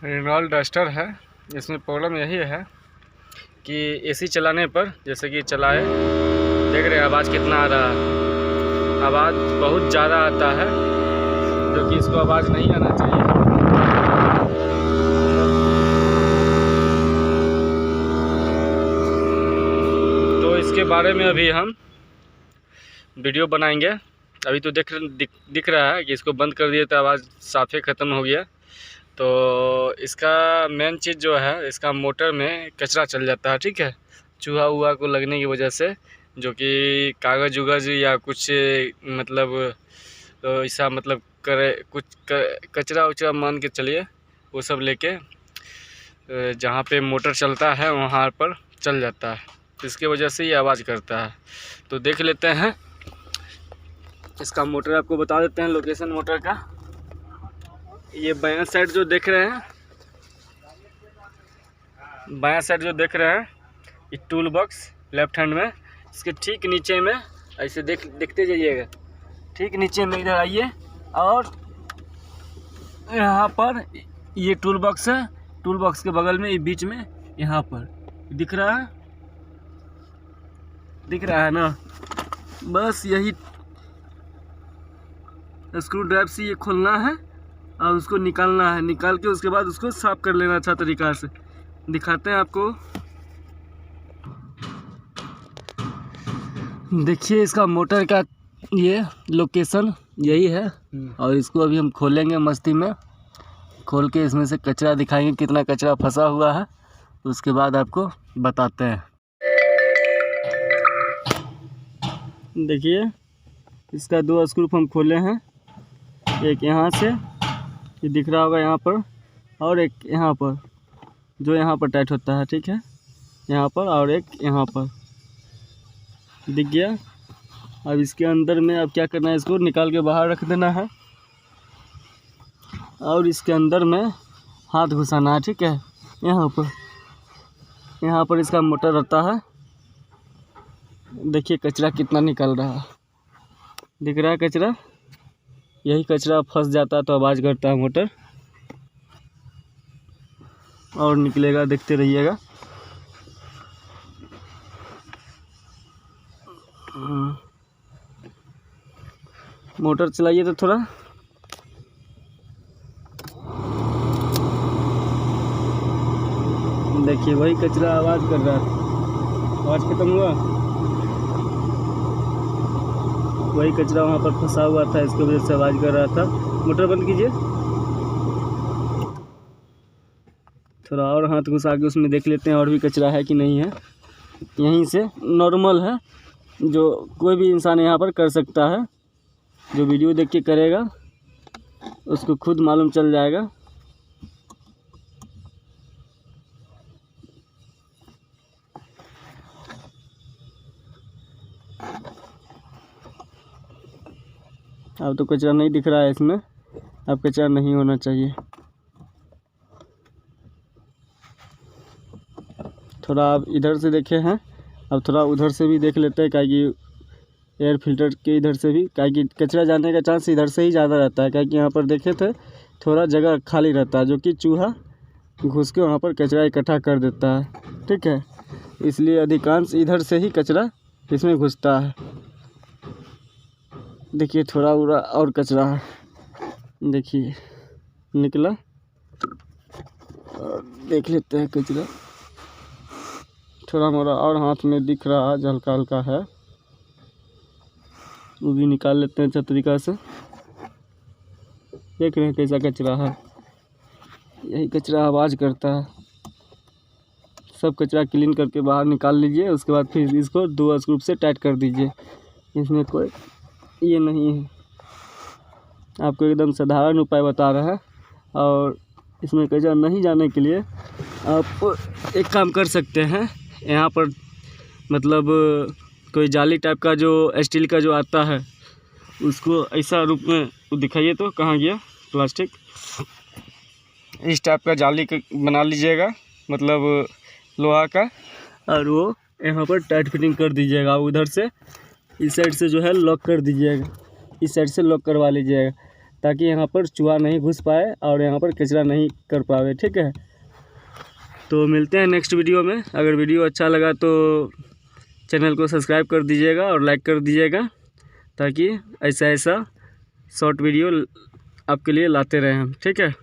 Renault duster है। इसमें problem यही है कि एसी चलाने पर, जैसे कि चलाए, देख रहे हैं आवाज़ कितना आ रहा है। आवाज़ बहुत ज़्यादा आता है, जो कि इसको आवाज़ नहीं आना चाहिए। तो इसके बारे में अभी हम वीडियो बनाएंगे। अभी तो दिख रहा है कि इसको बंद कर दिए तो आवाज़ साफे ख़त्म हो गया। तो इसका मेन चीज़ जो है, इसका मोटर में कचरा चल जाता है, ठीक है, चूहा वूहा को लगने की वजह से, जो कि कागज़ उगज या कुछ मतलब तो ऐसा मतलब करे, कुछ कचरा उचरा मान के चलिए, वो सब लेके जहाँ पे मोटर चलता है वहाँ पर चल जाता है। तो इसके वजह से ये आवाज़ करता है। तो देख लेते हैं इसका मोटर, आपको बता देते हैं लोकेशन मोटर का। ये बायां साइड जो देख रहे हैं, बायां साइड जो देख रहे हैं, ये टूल बॉक्स लेफ्ट हैंड में, इसके ठीक नीचे में ऐसे देखते जाइएगा, ठीक नीचे में इधर आइए और यहाँ पर ये टूल बॉक्स है। टूल बॉक्स के बगल में ये बीच में यहाँ पर दिख रहा है, दिख रहा है ना। बस यही स्क्रू ड्राइवर से ये खोलना है और उसको निकालना है। निकाल के उसके बाद उसको साफ कर लेना अच्छा तरीक़ा से। दिखाते हैं आपको, देखिए इसका मोटर का ये लोकेशन यही है। और इसको अभी हम खोलेंगे, मस्ती में खोल के इसमें से कचरा दिखाएंगे, कितना कचरा फंसा हुआ है, उसके बाद आपको बताते हैं। देखिए इसका 2 स्क्रू हम खोले हैं, एक यहाँ से, ये दिख रहा होगा यहाँ पर, और एक यहाँ पर, जो यहाँ पर टाइट होता है, ठीक है, यहाँ पर, और एक यहाँ पर दिख गया। अब इसके अंदर में अब क्या करना है, इसको निकाल के बाहर रख देना है और इसके अंदर में हाथ घुसाना है, ठीक है। यहाँ पर इसका मोटर रहता है। देखिए कचरा कितना निकल रहा है, दिख रहा है कचरा, यही कचरा फंस जाता तो आवाज़ करता है मोटर, और निकलेगा, देखते रहिएगा। मोटर चलाइए तो थोड़ा, देखिए वही कचरा आवाज़ कर रहा था, आवाज़ खत्म हुआ, वही कचरा वहाँ पर फंसा हुआ था, इसकी वजह से आवाज़ कर रहा था। मोटर बंद कीजिए, थोड़ा और हाथ घुसा के उसमें देख लेते हैं और भी कचरा है कि नहीं है। यहीं से नॉर्मल है, जो कोई भी इंसान यहाँ पर कर सकता है। जो वीडियो देख के करेगा उसको खुद मालूम चल जाएगा। अब तो कचरा नहीं दिख रहा है इसमें, अब कचरा नहीं होना चाहिए। थोड़ा आप इधर से देखे हैं, अब थोड़ा उधर से भी देख लेते हैं, क्या कि एयर फिल्टर के इधर से भी, क्या कि कचरा जाने का चांस इधर से ही ज़्यादा रहता है। क्या कि यहाँ पर देखे थे थोड़ा जगह खाली रहता है, जो कि चूहा घुस के वहाँ पर कचरा इकट्ठा कर देता है, ठीक है। इसलिए अधिकांश इधर से ही कचरा इसमें घुसता है। देखिए थोड़ा उड़ा और कचरा है, देखिए निकला, और देख लेते हैं कचरा, थोड़ा मोड़ा और हाथ में दिख रहा है, हल्का हल्का है, वो भी निकाल लेते हैं अच्छा तरीक़ा से। देख रहे हैं कैसा कचरा है, यही कचरा आवाज़ करता है। सब कचरा क्लीन करके बाहर निकाल लीजिए, उसके बाद फिर इसको 2 स्क्रू से टाइट कर दीजिए। इसमें कोई ये नहीं है, आपको एकदम साधारण उपाय बता रहा है। और इसमें कचरा नहीं जाने के लिए आप एक काम कर सकते हैं, यहाँ पर मतलब कोई जाली टाइप का जो स्टील का जो आता है, उसको ऐसा रूप में दिखाइए, तो कहाँ गया प्लास्टिक, इस टाइप का जाली बना लीजिएगा, मतलब लोहा का, और वो यहाँ पर टाइट फिटिंग कर दीजिएगा। उधर से इस साइड से जो है लॉक कर दीजिएगा, इस साइड से लॉक करवा लीजिएगा। ताकि यहाँ पर चूहा नहीं घुस पाए और यहाँ पर कचरा नहीं कर पावे। ठीक है, तो मिलते हैं नेक्स्ट वीडियो में। अगर वीडियो अच्छा लगा तो चैनल को सब्सक्राइब कर दीजिएगा और लाइक कर दीजिएगा, ताकि ऐसा शॉर्ट वीडियो आपके लिए लाते रहें हम। ठीक है।